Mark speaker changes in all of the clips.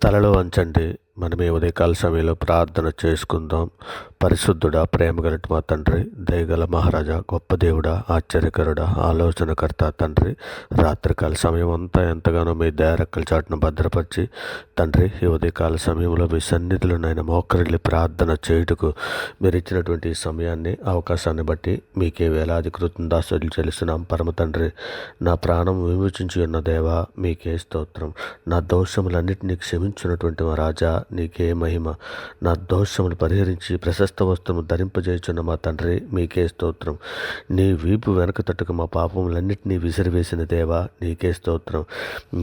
Speaker 1: తలలో వంచండి. మనమే ఉదయకాల సమయంలో ప్రార్థన చేసుకుందాం. పరిశుద్ధుడా, ప్రేమగలటి మా తండ్రి, దయగల మహారాజా, గొప్ప దేవుడా, ఆశ్చర్యకరుడా, ఆలోచనకర్త తండ్రి, రాత్రికాల సమయం అంతా ఎంతగానో మీ దయారెక్కల చాటును భద్రపరిచి తండ్రి, ఈ ఉదయకాల సమయంలో మీ సన్నిధిలో నాయన మోకరిల్లి ప్రార్థన చేయుటకు మీరు ఇచ్చినటువంటి ఈ సమయాన్ని, అవకాశాన్ని బట్టి మీకే వేలాది కృతజ్ఞతాస్తుతులు చెల్లిస్తున్నాం. పరమ తండ్రి, నా ప్రాణం విమోచించి ఉన్న దేవా మీకే స్తోత్రం. నా దోషములన్నిటినీ క్షమించినటువంటి మా రాజా నీకే మహిమ. నా దోషములు పరిహరించి ప్రశస్త వస్త్రము ధరింపజేయుచున్న మా తండ్రి మీకే స్తోత్రం. నీ వీపు వెనక తట్టుకు మా పాపములన్నిటినీ విసిరివేసిన దేవా నీకే స్తోత్రం.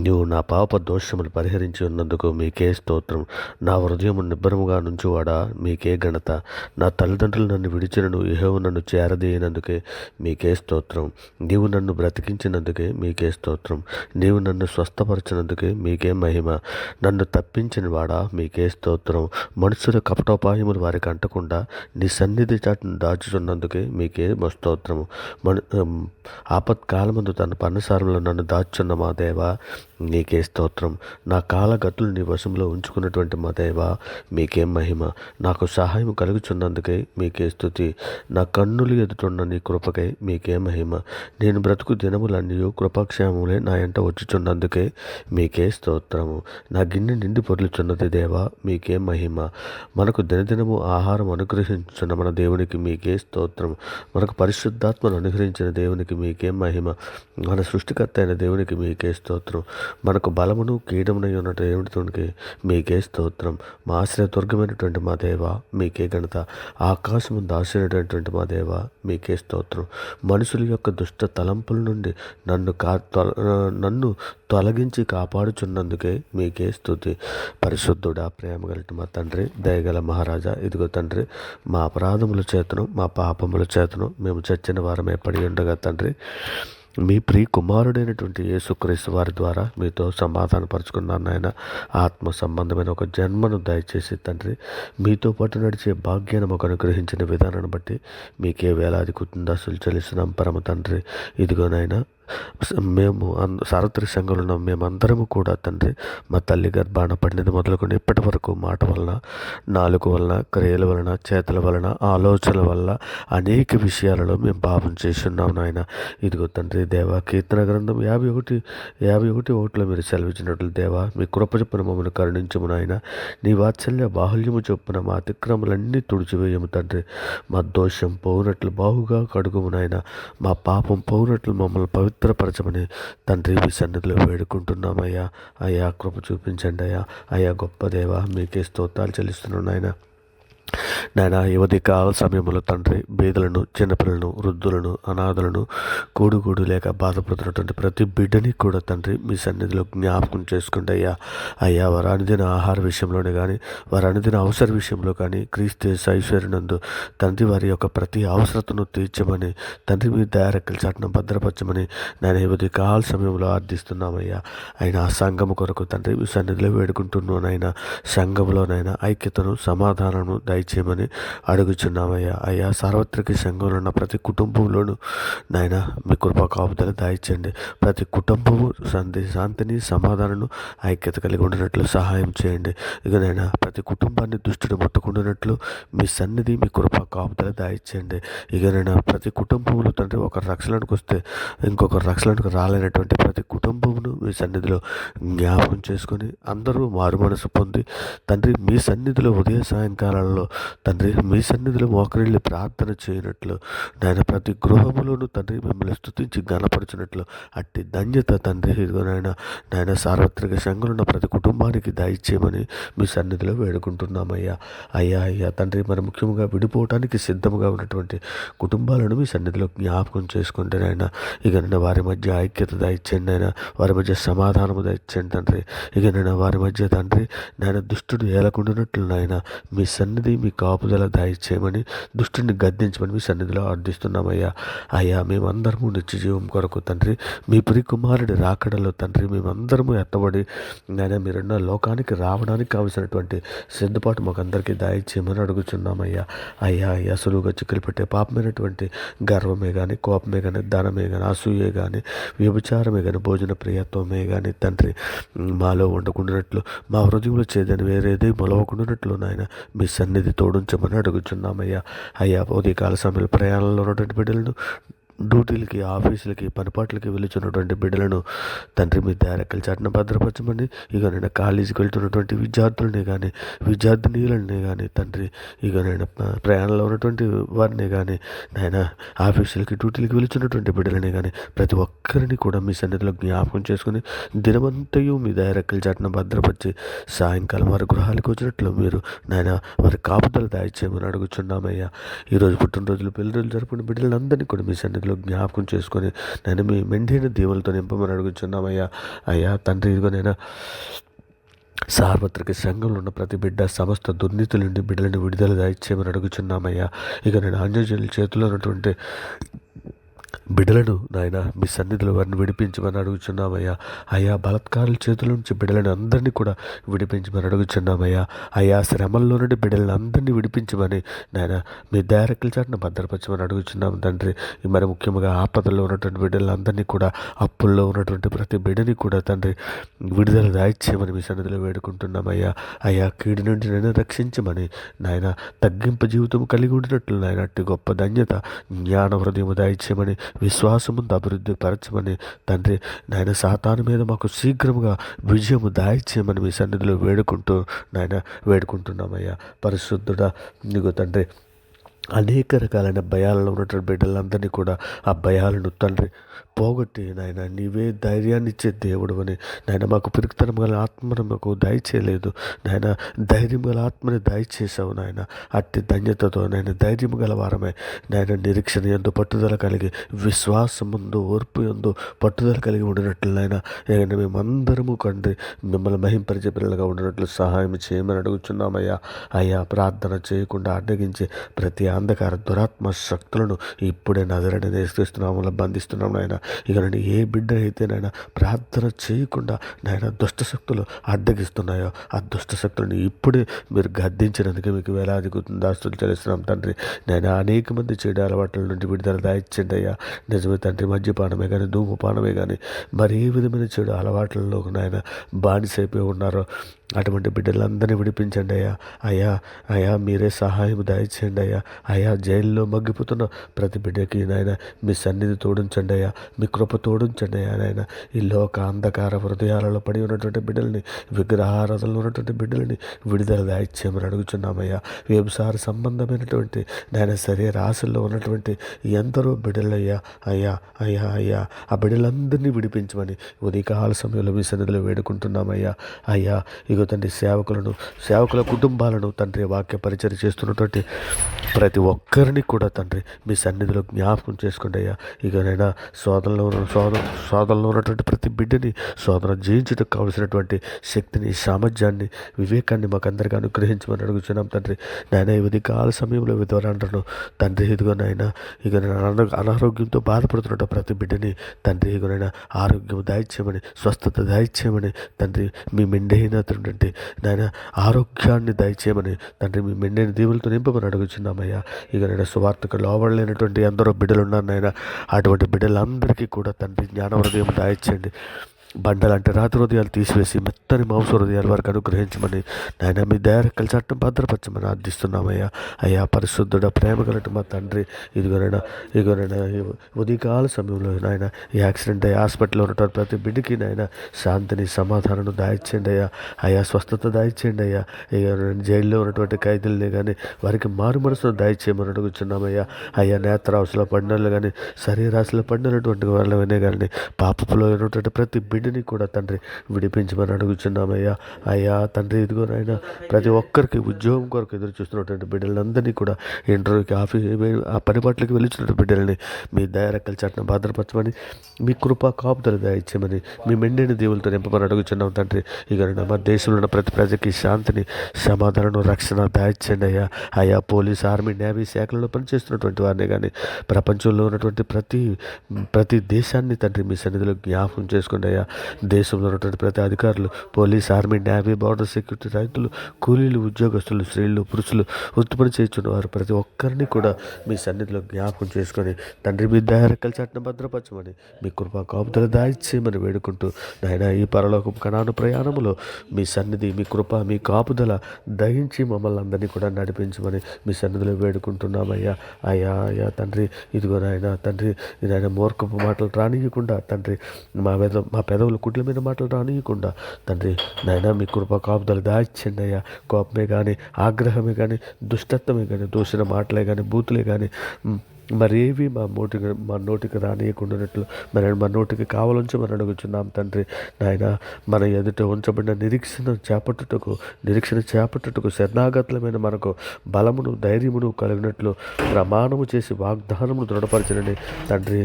Speaker 1: నీవు నా పాప దోషములు పరిహరించి ఉన్నందుకు మీకే స్తోత్రం. నా హృదయము నిబ్బరముగా నుంచువాడా మీకే ఘనత. నా తల్లిదండ్రులు నన్ను విడిచినను యెహోవా నన్ను చేరదీయనందుకే మీకే స్తోత్రం. నీవు నన్ను బ్రతికించినందుకే మీకే స్తోత్రం. నీవు నన్ను స్వస్థపరచినందుకే మీకే మహిమ. నన్ను తప్పించిన వాడా మీకే స్తోత్రం. మనుషుల కపటోపాయములు వారికి అంటకుండా నీ సన్నిధి చాటును దాచుచున్నందుకే మీకే స్తోత్రము. ఆపత్కాలమందు తన పన్నసారంలో నన్ను దాచుచున్న మా దేవా నీకే స్తోత్రం. నా కాలగతులు నీ వశంలో ఉంచుకున్నటువంటి మా దేవా మీకే మహిమ. నాకు సహాయం కలుగుచున్నందుకే మీకే స్తుతి. నా కన్నులు ఎదుటున్న నీ కృపకై మీకే మహిమ. నేను బ్రతుకు దినములన్నీ కృపాక్షేమములే నా ఎంట వచ్చుచున్నందుకే మీకే స్తోత్రము. నా గిన్నె నిండి పొర్లుచున్నది దేవా మీకే మహిమ. మనకు దినదినము ఆహారం అనుగ్రహించున్న మన దేవునికి మీకే స్తోత్రం. మనకు పరిశుద్ధాత్మను అనుగ్రహించిన దేవునికి మీకే మహిమ. మన సృష్టికర్త అయిన దేవునికి మీకే స్తోత్రం. మనకు బలమును కీడమునై ఉన్న దేవునికి మీకే స్తోత్రం. మా ఆశ్రయదుర్గమైనటువంటి మా దేవ మీకే ఘనత. ఆకాశము దాచినటువంటి మా దేవ మీకే స్తోత్రం. మనుషుల యొక్క దుష్ట తలంపుల నుండి నన్ను తొలగించి కాపాడుచున్నందుకే మీకే స్తుతి. పరిశుద్ధుడా, ప్రేమగలటి మా తండ్రి, దయగల మహారాజా, ఇదిగో తండ్రి, మా అపరాధముల చేతను మా పాపముల చేతను మేము చచ్చిన వారమే పడి ఉండగా తండ్రి, మీ ప్రియ కుమారుడైనటువంటి యేసుక్రీస్తు వారి ద్వారా మీతో సమాధానపరుచుకున్నాను నాయన. ఆత్మ సంబంధమైన ఒక జన్మను దయచేసి తండ్రి, మీతో పాటు నడిచే భాగ్యాన్ని మాకు అనుగ్రహించిన విధానాన్ని బట్టి మీకే వేలాది కృతజ్ఞతలు చెల్లిస్తున్నాం పరమ తండ్రి. ఇదిగోనైనా మేము సార్వత్రిక సంఘంలో ఉన్నాం. మేమందరము కూడా తండ్రి, మా తల్లి గర్భాన పడినది మొదలుకొని ఇప్పటి వరకు మాట వలన, నాలుగు వలన, క్రియల వలన, చేతుల వలన, ఆలోచనల వల్ల అనేక విషయాలలో మేము పాపం చేస్తున్నాం నాయన. ఇదిగో తండ్రి దేవా, కీర్తన గ్రంథం 51:51 మీరు సెలవిచ్చినట్లు దేవా, మీ కృప చొప్పున మమ్మల్ని కరుణించము నాయన. నీ వాత్సల్య బాహుల్యము చొప్పున మా అతిక్రమలన్నీ తుడిచివేయము తండ్రి. మా దోషం పోవునట్లు బాహుగా కడుగుము నాయన. మా పాపం పోవునట్లు మమ్మల్ని పవిత్రపరచమని తండ్రి మీ సన్నిధిలో వేడుకుంటున్నామయ్యా. అయ్యా కృప చూపించండి అయ్యా. అయ్యా గొప్ప దేవా మీకే స్తోత్రాలు చెల్లిస్తున్నాను నాయన. నాయన ఈ ఉదయకాల సమయంలో తండ్రి, బీదలను, చిన్నపిల్లలను, వృద్ధులను, అనాథలను, కూడు లేక బాధపడుతున్నటువంటి ప్రతి బిడ్డని కూడా తండ్రి మీ సన్నిధిలో జ్ఞాపకం చేసుకోండి అయ్యా. అయ్యా వారి అనుదిన ఆహార విషయంలోనే కానీ, వారి అనుదిన అవసర విషయంలో కానీ క్రీస్తు ఐశ్వర్యనందు తండ్రి వారి యొక్క ప్రతి అవసరతను తీర్చమని తండ్రి మీ దయారెక్కల చాటును భద్రపరచమని నేను ఈ ఉదయకాల సమయంలో ఆర్థిస్తున్నామయ్యా. అయినా ఆ సంఘము కొరకు తండ్రి మీ సన్నిధిలో వేడుకుంటున్నానైనా. సంఘములోనైనా ఐక్యతను, సమాధానము దయచేయమని అడుగుచున్నామయ్యా. అయ్యా సార్వత్రిక సంఘంలో ఉన్న ప్రతి కుటుంబంలోనూ నాయన మీ కృపా కాపుదల దాయిచ్చండి. ప్రతి కుటుంబము శాంతిని, సమాధానము, ఐక్యత కలిగి ఉండినట్లు సహాయం చేయండి. ఇక నైనా ప్రతి కుటుంబాన్ని దుష్టుడు ముట్టకుండానట్లు మీ సన్నిధి, మీ కృపా కాపుదల దాయిచ్చండి. ఇక నైనా ప్రతి కుటుంబంలో తండ్రి ఒకరు రక్షణకు వస్తే ఇంకొకరు రక్షణకు రాలేనటువంటి ప్రతి కుటుంబమును మీ సన్నిధిలో జ్ఞాపకం చేసుకొని అందరూ మారు మనసు పొంది తండ్రి మీ సన్నిధిలో ఉదయ సాయంకాలాల్లో తండ్రి మీ సన్నిధిలో మోకరిల్లి ప్రార్థన చేయనట్లు నాయన ప్రతి గృహములోనూ తండ్రి మిమ్మల్ని స్తుతించి గణపరచినట్లు అట్టి ధన్యత తండ్రి నాయన సార్వత్రిక సంఘంలో ఉన్న ప్రతి కుటుంబానికి దయచేయమని మీ సన్నిధిలో వేడుకుంటున్నామయ్యా. అయ్యా తండ్రి, మరి ముఖ్యంగా విడిపోవటానికి సిద్ధంగా ఉన్నటువంటి కుటుంబాలను మీ సన్నిధిలో జ్ఞాపకం చేసుకుంటే నాయన. ఇక నేను వారి మధ్య ఐక్యత దయచేయండి నాయన. వారి మధ్య సమాధానము దయచేయండి తండ్రి. ఇక నేను వారి మధ్య తండ్రి నాయన దుష్టుడు ఏలకుండానట్లు నాయన మీ సన్నిధి, మీ కాపుదల దయచేయమని, దుష్టుని గద్దించమని మీ సన్నిధిలో అర్థిస్తున్నామయ్యా. అయ్యా, మేమందరము నిత్య జీవం కొరకు తండ్రి, మీ ప్రియ కుమారుడి రాకడలో తండ్రి మేమందరము ఎత్తబడి నాయన మీరున్న లోకానికి రావడానికి కావలసినటువంటి సిద్ధపాటు మాకు అందరికీ దయచేయమని అడుగుచున్నామయ్యా. అయ్యా సులువుగా చిక్కులు పెట్టే పాపమైనటువంటి గర్వమే కానీ, కోపమే కానీ, ధనమే కానీ, అసూయే కానీ, వ్యభిచారమే కానీ, భోజన ప్రియత్వమే కానీ తండ్రి మాలో ఉండకుండానట్లు, మా హృదయంలో చేదని వేరేది మొలవకుండానట్లు నాయన మీ సన్నిధి తోడుంచమని అడుగుచున్నామయ్యా. అయ్యా, ఉదయకాల సమయంలో ప్రయాణంలో ఉన్నటువంటి బిడ్డలను, డ్యూటీలకి, ఆఫీసులకి, పనిపాట్లకి వెళుతున్నటువంటి బిడ్డలను తండ్రి మీ రెక్కల చాటున భద్రపరచమని, ఇక నేను కాలేజీకి వెళ్తున్నటువంటి విద్యార్థులని కానీ, విద్యార్థినీలని కానీ తండ్రి, ఇక నేను ప్రయాణంలో ఉన్నటువంటి వారిని కానీ, నాయన ఆఫీసులకి, డ్యూటీలకి వెళుతున్నటువంటి బిడ్డలని కానీ ప్రతి ఒక్కరిని కూడా మీ సన్నిధిలో జ్ఞాపకం చేసుకుని దినమంతయు మీ రెక్కల చాటున భద్రపరిచి సాయంకాలం వారి గృహాలకు వచ్చినట్లు మీరు నాయన వారి కాపుదల దయచేయమని అడుగుచున్నామయ్యా. ఈరోజు పుట్టినరోజులు, పెళ్లి రోజులు జరుపుకునే బిడ్డలందరినీ కూడా మీ సన్నిధిలో జ్ఞాపకం చేసుకొని నేను మీ మెండైన దీవులతో నింపమని అడుగుచున్నామయ్యా. అయ్యా తండ్రి, ఇదిగో నేను సార్వత్రిక సంఘంలో ఉన్న ప్రతి బిడ్డ సమస్త దుర్నీతుల నుండి బిడ్డలను విడుదల దయచేయమని అడుగుచున్నామయ్యా. ఇక నేను ఆంజనేయుల చేతిలో ఉన్నటువంటి బిడ్డలను నాయన మీ సన్నిధిలో వారిని విడిపించమని అడుగుచున్నామయ్యా. అయ్యా, బలత్కారుల చేతుల నుంచి బిడ్డలను అందరినీ కూడా విడిపించమని అడుగుచున్నామయ్యా. అయ్యా, శ్రమల్లో నుండి బిడ్డలను అందరినీ విడిపించమని నాయన మీ రెక్కల చాటున భద్రపరచమని అడుగుచున్నాము తండ్రి. మరి ముఖ్యంగా ఆపదల్లో ఉన్నటువంటి బిడ్డలందరినీ కూడా, అప్పుల్లో ఉన్నటువంటి ప్రతి బిడ్డని కూడా తండ్రి విడుదల దాయిచ్చేయమని మీ సన్నిధిలో వేడుకుంటున్నామయ్యా. అయ్యా, కీడు నుండి నన్ను రక్షించమని నాయన తగ్గింపు జీవితం కలిగి ఉండినట్లు నాయన అట్టి గొప్ప ధన్యత, జ్ఞాన హృదయం దాయిచ్చేయమని, విశ్వాసముందు అభివృద్ధి పరచమని తండ్రి నాయన సాతాను మీద మాకు శీఘ్రముగా విజయము దాయిచ్చేయమని మీ సన్నిధిలో వేడుకుంటున్నామయ్యా. పరిశుద్ధుడా నీకు తండ్రి అనేక రకాలైన భయాలలో ఉన్నటువంటి బిడ్డలందరినీ కూడా ఆ భయాలను తండ్రి పోగొట్టి నాయన నీవే ధైర్యాన్ని ఇచ్చే దేవుడు అని నాయన మాకు పిరికితనం గల ఆత్మను మాకు దయచేయలేదు నాయన, ధైర్యం గల ఆత్మని దయచేసావు నాయన. అట్టి ధన్యతతో నాయన ధైర్యం గల వారమే నాయన నిరీక్షణ యందు పట్టుదల కలిగి, విశ్వాసం ముందు, ఓర్పు యందు పట్టుదల కలిగి ఉండినట్లు నాయన మేమందరము కండి మిమ్మల్ని మహింపరిచే పిల్లలుగా ఉండినట్లు సహాయం చేయమని అడుగుచున్నామయ్యా. అయ్యా, ప్రార్థన చేయకుండా అడ్డగించే ప్రతి అంధకార దురాత్మ శక్తులను ఇప్పుడే నజరేయుడైన యేసుక్రీస్తునామములో బంధిస్తున్నాం నాయన. ఇక నుండి ఏ బిడ్డ అయితే నాయన ప్రార్థన చేయకుండా నాయన దుష్ట శక్తులు అడ్డగిస్తున్నాయో ఆ దుష్ట శక్తులను ఇప్పుడే మీరు గద్దించినందుకు మీకు వేలాది దాస్తులు చెల్లిస్తున్నాం తండ్రి. నాయన అనేక మంది చెడు అలవాట్ల నుండి విడుదల దాయిచ్చండి అయ్యా. నిజమే తండ్రి, మద్యపానమే కానీ, ధూమపానమే కానీ, మరి ఏ విధమైన చెడు అలవాట్లలో నాయన బానిసైపోయి ఉన్నారో అటువంటి బిడ్డలందరినీ విడిపించండి అయ్యా. అయ్యా మీరే సహాయం దయచేయండి అయ్యా. అయ్యా, జైల్లో మగ్గిపోతున్న ప్రతి బిడ్డకి నాయన మీ సన్నిధి తోడించండి అయ్యా, మీ కృప తోడించండి అయ్యా నాయన. ఈ లోక అంధకార హృదయాలలో పడి ఉన్నటువంటి బిడ్డల్ని, విగ్రహారాధనలో ఉన్నటువంటి బిడ్డలని విడుదల దాయిచ్చేయమని అడుగుచున్నామయ్యా. వ్యభిచార సంబంధమైనటువంటి నాయన శరీర ఆశల్లో ఉన్నటువంటి ఎందరో బిడ్డలయ్యా. అయ్యా ఆ బిడ్డలందరినీ విడిపించమని ఉదయకాల సమయంలో మీ సన్నిధిలో వేడుకుంటున్నామయ్యా. అయ్యా, తండ్రి సేవకుల కుటుంబాలను తండ్రి వాక్య పరిచయం చేస్తున్నటువంటి ప్రతి ఒక్కరిని కూడా తండ్రి మీ సన్నిధిలో జ్ఞాపకం చేసుకోండి అయ్యా. నైనా సోదరులో ఉన్నటువంటి ప్రతి బిడ్డని సోదరం జయించుటకు కావలసినటువంటి శక్తిని, సామర్థ్యాన్ని, వివేకాన్ని మాకు అందరికీ అనుగ్రహించమని అడుగుతున్నాం తండ్రి. నాయన ఈ ఉదయకాల సమయంలో విధవరాండ్రను తండ్రి నాయన అనారోగ్యంతో బాధపడుతున్న ప్రతి బిడ్డని తండ్రి నైనా ఆరోగ్యం దాయిచ్చేయమని, స్వస్థత దాయిచ్చేయమని తండ్రి, మీ మెండైనటువంటి నాయన ఆరోగ్యాన్ని దయచేయమని తండ్రి, మీ మెండైన దీవులతో నింపమని అడుగుచున్నామయ్యా. నైనా సువార్తకు లోబడలేనటువంటి ఎందరో బిడ్డలు ఉన్నారు నాయన. అటువంటి బిడ్డలందరికీ కూడా తండ్రి జ్ఞాన హృదయం దాయిచ్చేయండి. బండలంటే రాతి హృదయాలు తీసివేసి మెత్తని మాంస హృదయాల వరకు అనుగ్రహించమని నాయన మీ రెక్కల చాటున భద్రపరచమని అర్థిస్తున్నామయ్యా. అయ్యా, పరిశుద్ధుడ, ప్రేమ కలిగిన మా తండ్రి, ఇదిగోనైనా ఉదయకాల సమయంలో నాయన ఈ యాక్సిడెంట్ అయ్యి హాస్పిటల్లో ఉన్నటువంటి ప్రతి బిడ్డకి నాయన శాంతిని, సమాధానం దాయిచ్చేయండి అయ్యా. అయ్యా, స్వస్థత దాయిచ్చేయండి అయ్యా. జైల్లో ఉన్నటువంటి ఖైదీలని కానీ వారికి మారు మనసును దాయిచ్చేయమని అడుగుతున్నామయ్యా. అయ్యా, నేత్రావసలో పడిన వాళ్ళు కానీ, శరీరాశలో పడినటువంటి వాళ్ళనే కానీ, పాపపులో ఉన్నటువంటి ప్రతి బిడ్డని కూడా తండ్రి విడిపించమని అడుగుచున్నామయ్యా. అయ్యా తండ్రి, ఇదిగో నాయన ప్రతి ఒక్కరికి ఉద్యోగం కొరకు ఎదురు చూస్తున్నటువంటి బిడ్డలందరినీ కూడా ఇంటర్వ్యూకి ఆ పని పట్లకి వెళ్తున్న బిడ్డలని మీ దయారెక్కల చాటున భద్రపరచమని, మీ కృపా కాపుదల దయచేయమని, మీ మెండిన దేవులతో నింపమని అడుగుచున్నాం తండ్రి. ఇక మా దేశంలో ఉన్న ప్రతి ప్రజకి శాంతిని, సమాధానం, రక్షణ దయచేయండి అయ్యా. అయ్యా పోలీస్, ఆర్మీ, నేవీ శాఖలలో పనిచేస్తున్నటువంటి వారిని కానీ ప్రపంచంలో ఉన్నటువంటి ప్రతి దేశాన్ని తండ్రి మీ సన్నిధిలో జ్ఞాపకం చేసుకోండి అయ్యా. దేశంలో ఉన్నటువంటి ప్రతి అధికారులు, police, army, navy, border security, రైతులు, కూలీలు, ఉద్యోగస్తులు, స్త్రీలు, పురుషులు, వృత్తిపని చేస్తున్న వారు ప్రతి ఒక్కరిని కూడా మీ సన్నిధిలో జ్ఞాపకం చేసుకొని తండ్రి మీ దయారెక్కల చాటున భద్రపరచమని, మీ కృపా కాపుదల దాయిచ్చేయమని వేడుకుంటూ నాయన ఈ పరలోకపు కణాను ప్రయాణములో మీ సన్నిధి, మీ కృప, మీ కాపుదల దయించి మమ్మల్ని అందరినీ కూడా నడిపించమని మీ సన్నిధిలో వేడుకుంటున్నామయ్యా. అయ్యా అయ్యా తండ్రి, ఇదిగో నాయన తండ్రి, నాయన మూర్ఖపు మాటలు రానియకుండా తండ్రి, మా పెదవులు కుట్ల మీద మాటలు రానియకుండా తండ్రి నాయన మీ కృప కాపుదల దాయిచ్చండి అయ్యా. కోపమే కానీ, ఆగ్రహమే కానీ, దుష్టత్వమే కానీ, దూషణ మాటలే కానీ, బూతులే కానీ మరేవి మా నోటికి రానియకుండానట్లు మా నోటికి కావాలంచమని అడుగుచున్నాం తండ్రి. నాయన మన ఎదుట ఉంచబడిన నిరీక్షణ చేపట్టుటకు శరణాగతులమైన మనకు బలమును, ధైర్యమును కలిగినట్లు ప్రమాణము చేసి వాగ్దానమును దృఢపరచనని తండ్రి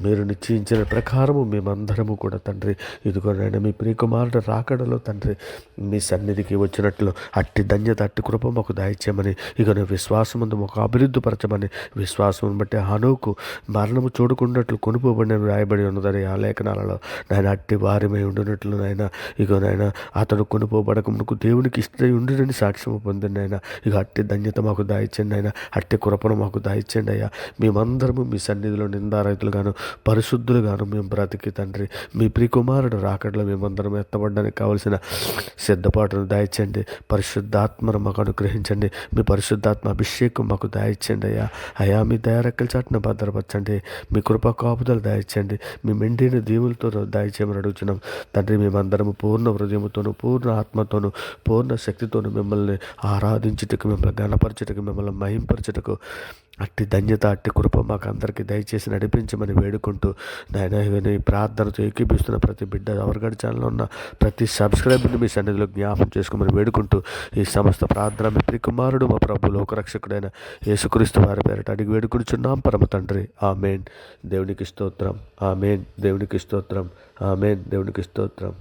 Speaker 1: మీరు నిశ్చయించిన ప్రకారము మేమందరము కూడా తండ్రి ఇదిగో నాయన మీ ప్రియకుమారుడు రాకడలో తండ్రి మీ సన్నిధికి వచ్చినట్లు అట్టి ధన్యత, అట్టి కృప మాకు దయచేయమని, ఇక విశ్వాసముందు మాకు అభివృద్ధిపరచమని, విశ్వాసం బట్టి హనోకు మరణము చూడకున్నట్లు కొనుపోబడిన రాయబడి ఉన్నదని ఆ లేఖనాలలో నాయన అట్టి వారిమై ఉండినట్లు నాయన ఇక నాయన అతడు కొనుపోబడక మునుకు దేవునికి ఇష్టం ఉండినని సాక్ష్యము పొందింది నాయన. ఇక అట్టి ధన్యత మాకు దాయిచ్చండి ఆయన, అట్టి కృపను మాకు దాయిచ్చండి అయ్యా. మేమందరము మీ సన్నిధిలో నిందారహితులుగాను పరిశుద్ధులుగాను మేము బ్రతికి తండ్రి మీ ప్రియకుమారుడు రాకడలో మేమందరం ఎత్తబడడానికి కావలసిన సిద్ధపాటును దాయిచ్చండి. పరిశుద్ధాత్మను మాకు అనుగ్రహించండి. మీ పరిశుద్ధాత్మ అభిషేకం మాకు దాయిచ్చండి అయ్యా. అయా మీ దయారెక్కల చాటున భద్రపరచండి. మీ కృపా కాపుదలు దాయిచ్చండి. మీ మెండిన దీవులతో దాయిచేయమని అడుగుతున్నాం తండ్రి. మేమందరము పూర్ణ హృదయముతోను, పూర్ణ ఆత్మతోను, పూర్ణ శక్తితోను మిమ్మల్ని ఆరాధించుటకు, మిమ్మల్ని గణపరచుటకు, మిమ్మల్ని మహింపరచుటకు అట్టి ధన్యత, అట్టి కృప మాకు అందరికీ దయచేసి నడిపించమని వేడుకుంటూ నాయన ఈ ప్రార్థనతో ఏకీపిస్తున్న ప్రతి బిడ్డ, అవర్గడ్ ఛానల్లో ఉన్న ప్రతి సబ్స్క్రైబర్ని మీ సన్నిధిలో జ్ఞాపకం చేసుకోమని వేడుకుంటూ ఈ సమస్త ప్రార్థన మీ ప్రియకుమారుడు మా ప్రభు లోకరక్షకుడైన యేసుక్రీస్తు వారి పేరిట అడిగి వేడుకుంటున్నాం పరమ తండ్రి. ఆమేన్. దేవునికి స్తోత్రం. ఆమేన్. దేవునికి స్తోత్రం. ఆమేన్. దేవునికి స్తోత్రం.